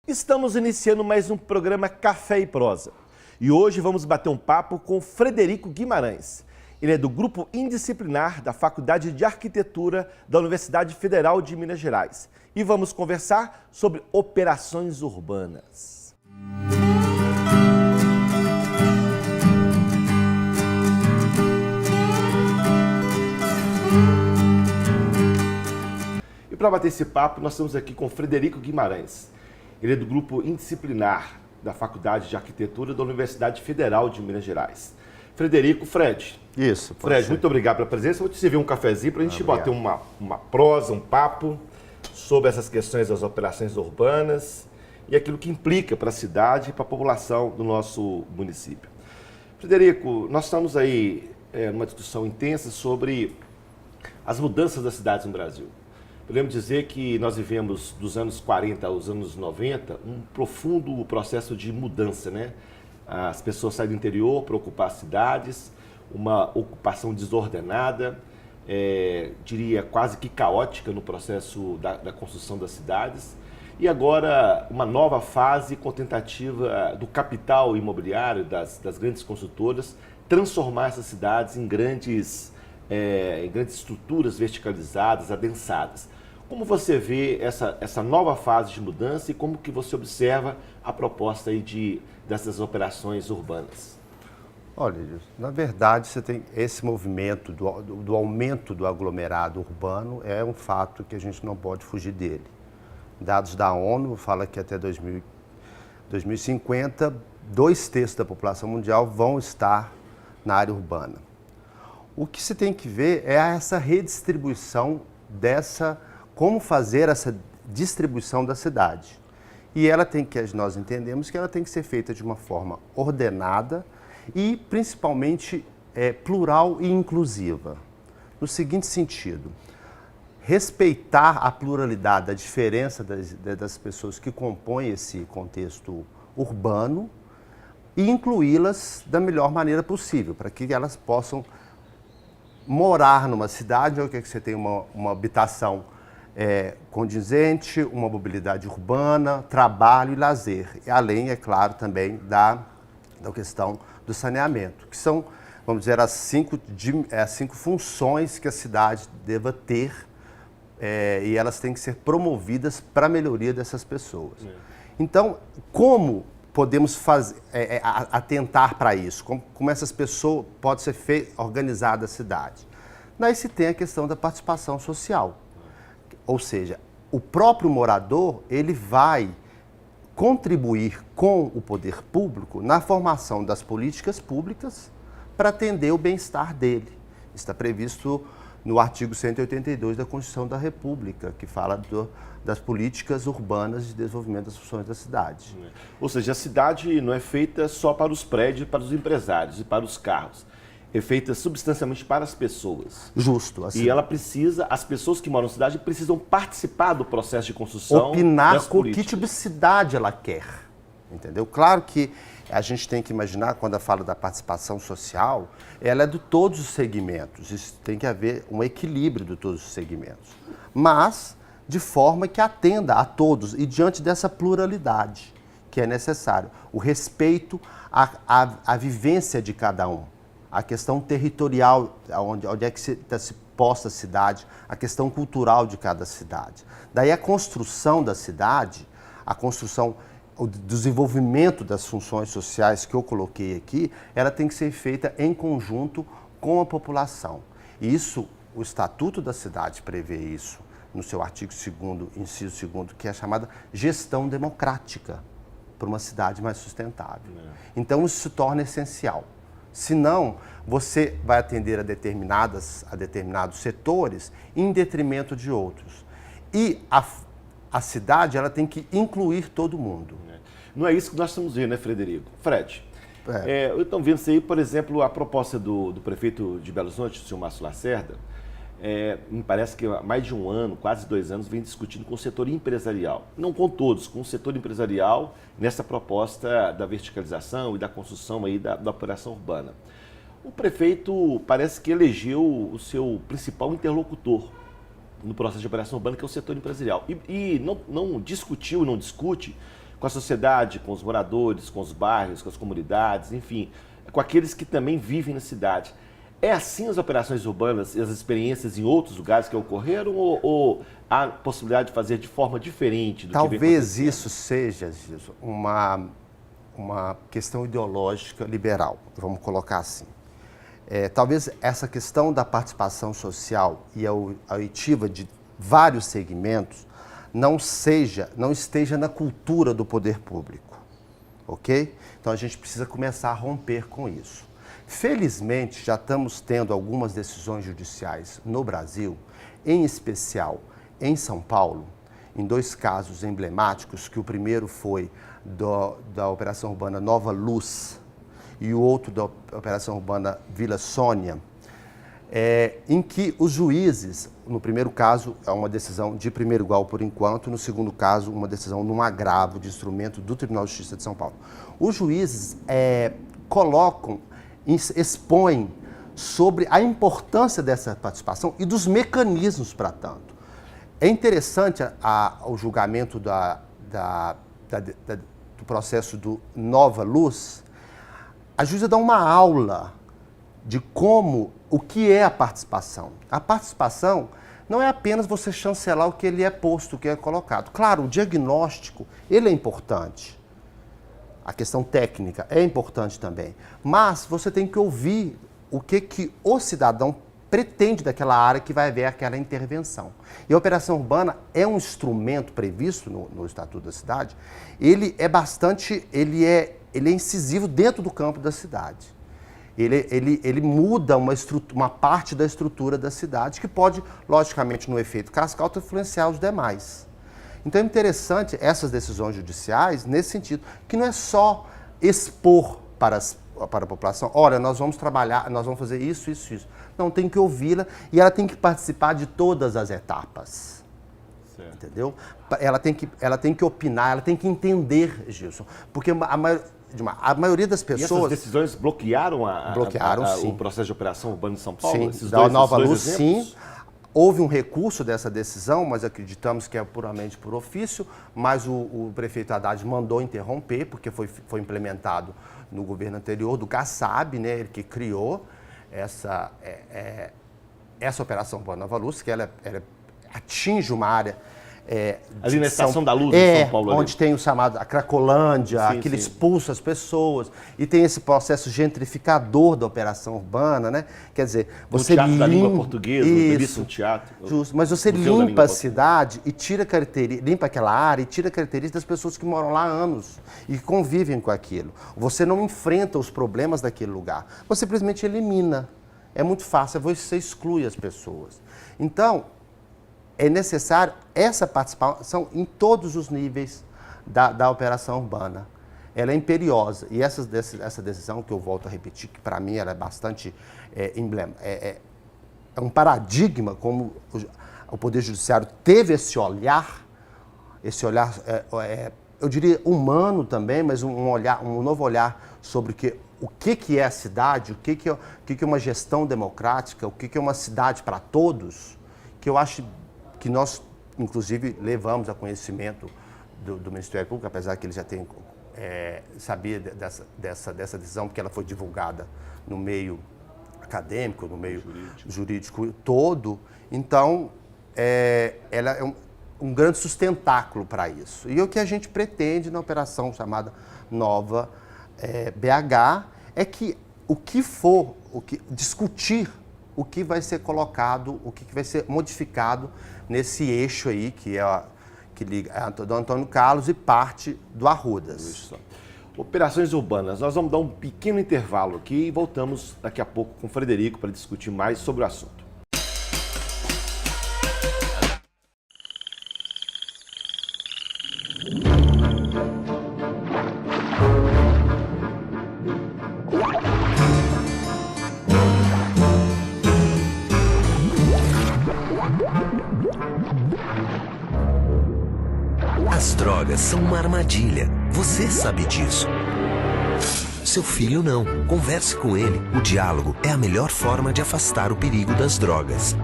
Estamos iniciando mais um programa Café e Prosa. E hoje vamos bater um papo com Frederico Guimarães. Ele é do Grupo Indisciplinar da Faculdade de Arquitetura da Universidade Federal de Minas Gerais. E vamos conversar sobre operações urbanas. E para bater esse papo, nós estamos aqui com Frederico Guimarães. Ele é do Grupo Indisciplinar da Faculdade de Arquitetura da Universidade Federal de Minas Gerais. Frederico, Fred. Isso. Fred, muito obrigado pela presença. Vou te servir um cafezinho para a gente bater uma prosa, um papo sobre essas questões das operações urbanas e aquilo que implica para a cidade e para a população do nosso município. Frederico, nós estamos aí numa discussão intensa sobre as mudanças das cidades no Brasil. Podemos dizer que nós vivemos dos anos 40 aos anos 90 um profundo processo de mudança, né? As pessoas saem do interior para ocupar as cidades, uma ocupação desordenada, diria quase que caótica no processo da construção das cidades. E agora uma nova fase com tentativa do capital imobiliário, das grandes construtoras, transformar essas cidades em grandes estruturas verticalizadas, adensadas. Como você vê essa nova fase de mudança e como que você observa a proposta aí dessas operações urbanas? Olha, na verdade, você tem esse movimento do aumento do aglomerado urbano, é um fato que a gente não pode fugir dele. Dados da ONU falam que até 2050, 2/3 da população mundial vão estar na área urbana. O que se tem que ver é essa redistribuição como fazer essa distribuição da cidade. E nós entendemos que ela tem que ser feita de uma forma ordenada e principalmente plural e inclusiva. No seguinte sentido, respeitar a pluralidade, a diferença das pessoas que compõem esse contexto urbano e incluí-las da melhor maneira possível, para que elas possam morar numa cidade onde você tem uma habitação condizente, uma mobilidade urbana, trabalho e lazer. E além, é claro, também da questão do saneamento, que são, vamos dizer, as cinco funções que a cidade deva ter e elas têm que ser promovidas para a melhoria dessas pessoas. Então, como podemos atentar para isso? Como essas pessoas podem ser organizadas a cidade? Daí se tem a questão da participação social. Ou seja, o próprio morador, ele vai contribuir com o poder público na formação das políticas públicas para atender o bem-estar dele. Está previsto no artigo 182 da Constituição da República, que fala das políticas urbanas de desenvolvimento das funções da cidade. Ou seja, a cidade não é feita só para os prédios, para os empresários e para os carros. É feita substancialmente para as pessoas. Justo. Assim. E as pessoas que moram na cidade precisam participar do processo de construção. Opinar com que tipo de cidade ela quer. Entendeu? Claro que a gente tem que imaginar, quando fala da participação social, ela é de todos os segmentos. Isso tem que haver um equilíbrio de todos os segmentos. Mas de forma que atenda a todos e diante dessa pluralidade que é necessário. O respeito à vivência de cada um. A questão territorial, onde é que está se posta a cidade, a questão cultural de cada cidade. Daí a construção da cidade, o desenvolvimento das funções sociais que eu coloquei aqui, ela tem que ser feita em conjunto com a população. E isso, o Estatuto da Cidade prevê isso, no seu artigo 2º, inciso 2º, que é a chamada gestão democrática para uma cidade mais sustentável. Então isso se torna essencial. Senão, você vai atender a determinados setores em detrimento de outros. E a cidade, ela tem que incluir todo mundo. Não é isso que nós estamos vendo, né, Frederico? Fred, eu estou vendo aí, por exemplo, a proposta do prefeito de Belo Horizonte, o senhor Márcio Lacerda, me parece que há mais de um ano, quase 2 anos, vem discutindo com o setor empresarial. Não com todos, com o setor empresarial, nessa proposta da verticalização e da construção aí da operação urbana. O prefeito parece que elegeu o seu principal interlocutor no processo de operação urbana, que é o setor empresarial. E não discutiu, não discute com a sociedade, com os moradores, com os bairros, com as comunidades, enfim, com aqueles que também vivem na cidade. É assim as operações urbanas e as experiências em outros lugares que ocorreram ou há possibilidade de fazer de forma diferente do que vem acontecendo? Talvez isso seja, Gilson, uma questão ideológica liberal, vamos colocar assim. Talvez essa questão da participação social e a oitiva de vários segmentos não esteja na cultura do poder público, ok? Então a gente precisa começar a romper com isso. Felizmente, já estamos tendo algumas decisões judiciais no Brasil, em especial em São Paulo, em 2 casos emblemáticos, que o primeiro foi da Operação Urbana Nova Luz e o outro da Operação Urbana Vila Sônia, em que os juízes, no primeiro caso, é uma decisão de primeiro grau por enquanto, no segundo caso, uma decisão num agravo de instrumento do Tribunal de Justiça de São Paulo. Os juízes expõem sobre a importância dessa participação e dos mecanismos para tanto. É interessante o julgamento do processo do Nova Luz. A juíza dá uma aula de o que é a participação. A participação não é apenas você chancelar o que ele é posto, o que é colocado. Claro, o diagnóstico, ele é importante. A questão técnica é importante também. Mas você tem que ouvir o que o cidadão pretende daquela área que vai haver aquela intervenção. E a operação urbana é um instrumento previsto no Estatuto da Cidade. Ele é incisivo dentro do campo da cidade. Ele muda uma parte da estrutura da cidade que pode, logicamente, no efeito cascata, influenciar os demais. Então é interessante essas decisões judiciais nesse sentido, que não é só expor para a população, olha, nós vamos trabalhar, nós vamos fazer isso, isso, isso. Não, tem que ouvi-la e ela tem que participar de todas as etapas. Certo. Entendeu? Ela tem que opinar, ela tem que entender, Gilson. Porque a maioria das pessoas... E essas decisões bloquearam sim. o processo de operação urbana em São Paulo? Sim, da Nova Luz, sim. Houve um recurso dessa decisão, mas acreditamos que é puramente por ofício, mas o prefeito Haddad mandou interromper, porque foi implementado no governo anterior, do Kassab, né, ele que criou essa operação Boa Nova Luz, que ela atinge uma área... ali na Estação da Luz de São Paulo. Onde tem o chamado a Cracolândia, que ele expulsa as pessoas, e tem esse processo gentrificador da operação urbana, né? Quer dizer, você limpa... O Teatro da Língua Portuguesa, o belíssimo teatro. Justo, mas você limpa a cidade e tira limpa aquela área e tira características das pessoas que moram lá há anos e convivem com aquilo. Você não enfrenta os problemas daquele lugar, você simplesmente elimina. É muito fácil, você exclui as pessoas. Então, é necessário essa participação em todos os níveis da operação urbana. Ela é imperiosa. E essa decisão, que eu volto a repetir, que para mim ela é bastante é um paradigma, como o Poder Judiciário teve esse olhar, eu diria humano também, mas um novo olhar sobre o que é a cidade, o que é uma gestão democrática, o que é uma cidade para todos, que eu acho que nós, inclusive, levamos a conhecimento do Ministério Público, apesar que ele já sabia dessa decisão, porque ela foi divulgada no meio acadêmico, no meio jurídico todo. Então, ela é um grande sustentáculo para isso. E o que a gente pretende na operação chamada Nova BH é que discutir o que vai ser colocado, o que vai ser modificado nesse eixo aí, que liga do Antônio Carlos e parte do Arrudas. Operações urbanas. Nós vamos dar um pequeno intervalo aqui e voltamos daqui a pouco com o Frederico para discutir mais sobre o assunto. As drogas são uma armadilha. Você sabe disso. Seu filho não. Converse com ele. O diálogo é a melhor forma de afastar o perigo das drogas.